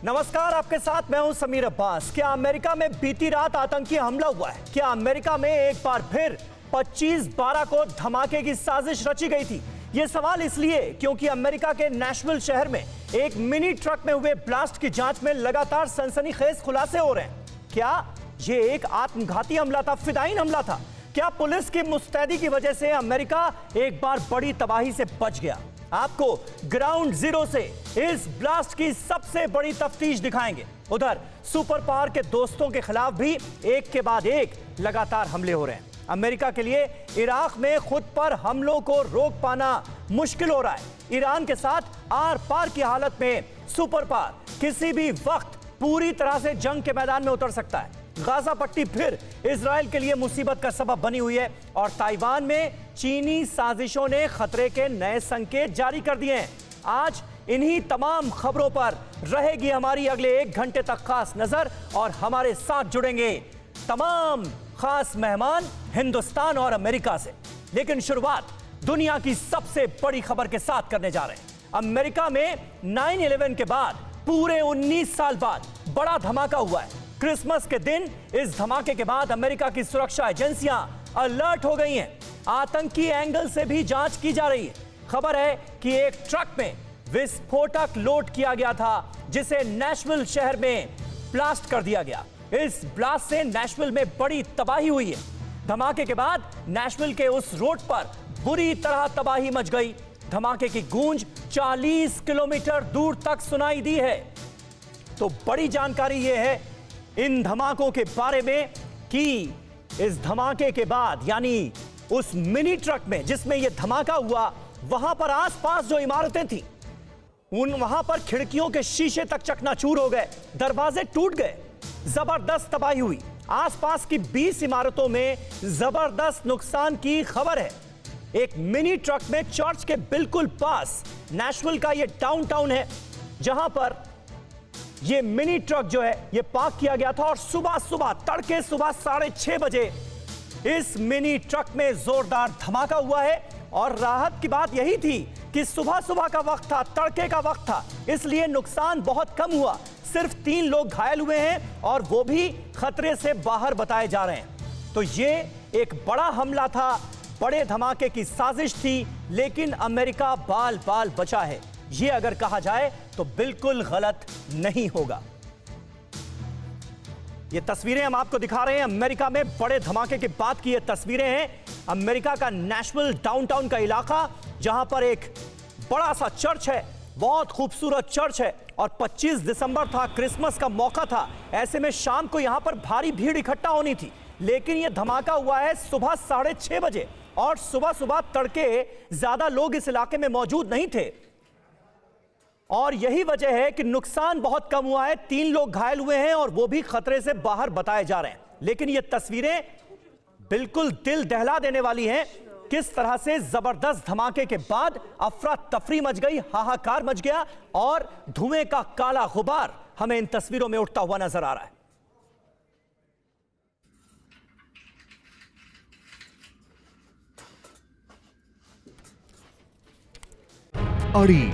नमस्कार, आपके साथ मैं हूं समीर अब्बास। क्या अमेरिका में बीती रात आतंकी हमला हुआ है? क्या अमेरिका में एक बार फिर 25/12 को धमाके की साजिश रची गई थी? यह सवाल इसलिए क्योंकि अमेरिका के नेशविल शहर में एक मिनी ट्रक में हुए ब्लास्ट की जांच में लगातार सनसनीखेज खुलासे हो रहे हैं। क्या यह एक आत्मघाती हमला था, फिदायीन हमला था? क्या पुलिस की मुस्तैदी की वजह से अमेरिका एक बार बड़ी तबाही से बच गया? आपको ग्राउंड जीरो से इस ब्लास्ट की सबसे बड़ी तफ्तीश दिखाएंगे। उधर सुपर पावर के दोस्तों के खिलाफ भी एक के बाद एक लगातार हमले हो रहे हैं। अमेरिका के लिए इराक में खुद पर हमलों को रोक पाना मुश्किल हो रहा है। ईरान के साथ आर पार की हालत में सुपर पावर किसी भी वक्त पूरी तरह से जंग के मैदान में उतर सकता है। गाजा पट्टी फिर इजराइल के लिए मुसीबत का सबब बनी हुई है और ताइवान में चीनी साजिशों ने खतरे के नए संकेत जारी कर दिए हैं। आज इन्हीं तमाम खबरों पर रहेगी हमारी अगले 1 घंटे तक खास नजर और हमारे साथ जुड़ेंगे तमाम खास मेहमान हिंदुस्तान और अमेरिका से। लेकिन शुरुआत दुनिया की सबसे बड़ी खबर के साथ करने जा रहे हैं। अमेरिका में 9/11 के बाद पूरे 19 साल बाद बड़ा धमाका हुआ है। क्रिसमस के दिन इस धमाके के बाद अमेरिका की सुरक्षा एजेंसियां अलर्ट हो गई हैं। आतंकी एंगल से भी जांच की जा रही है। खबर है कि एक ट्रक में विस्फोटक लोड किया गया था जिसे नेशविल शहर में ब्लास्ट कर दिया गया। इस ब्लास्ट से नेशविल में बड़ी तबाही हुई है। धमाके के बाद नेशविल के उस रोड पर बुरी तरह तबाही मच गई। धमाके की गूंज 40 किलोमीटर दूर तक सुनाई दी है। तो बड़ी जानकारी यह है इन धमाकों के बारे में कि इस धमाके के बाद यानी उस मिनी ट्रक में जिसमें यह धमाका हुआ, वहां पर आसपास जो इमारतें थी वहां पर खिड़कियों के शीशे तक चकनाचूर हो गए, दरवाजे टूट गए, जबरदस्त तबाही हुई। आसपास की 20 इमारतों में जबरदस्त नुकसान की खबर है। एक मिनी ट्रक में चर्च के बिल्कुल पास नेशविल का यह डाउनटाउन है जहां पर यह मिनी ट्रक जो है यह पार्क किया गया था और सुबह तड़के 6:30 बजे इस मिनी ट्रक में जोरदार धमाका हुआ है। और राहत की बात यही थी कि सुबह का वक्त था, तड़के का वक्त था, इसलिए नुकसान बहुत कम हुआ। सिर्फ 3 लोग घायल हुए हैं और वो भी खतरे से बाहर बताए जा रहे हैं। तो ये एक बड़ा हमला था, बड़े धमाके की साजिश थी, लेकिन अमेरिका बाल बाल बचा है। ये अगर कहा जाए तो बिल्कुल गलत नहीं होगा। ये तस्वीरें हम आपको दिखा रहे हैं अमेरिका में बड़े धमाके के बाद की ये तस्वीरें हैं। अमेरिका का नेशविल डाउनटाउन का इलाका जहां पर एक बड़ा सा चर्च है, बहुत खूबसूरत चर्च है और 25 दिसंबर था, क्रिसमस का मौका था। ऐसे में शाम को यहां पर भारी भीड़ इकट्ठा होनी थी, लेकिन यह धमाका हुआ है सुबह 6:30 बजे और सुबह तड़के ज्यादा लोग इस इलाके में मौजूद नहीं थे और यही वजह है कि नुकसान बहुत कम हुआ है। 3 लोग घायल हुए हैं और वो भी खतरे से बाहर बताए जा रहे हैं। लेकिन ये तस्वीरें बिल्कुल दिल दहला देने वाली हैं। किस तरह से जबरदस्त धमाके के बाद अफरा तफरी मच गई, हाहाकार मच गया और धुएं का काला गुबार हमें इन तस्वीरों में उठता हुआ नजर आ रहा है। अड़ी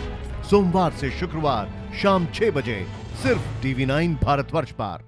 सोमवार से शुक्रवार शाम 6 बजे सिर्फ TV9 भारतवर्ष पर।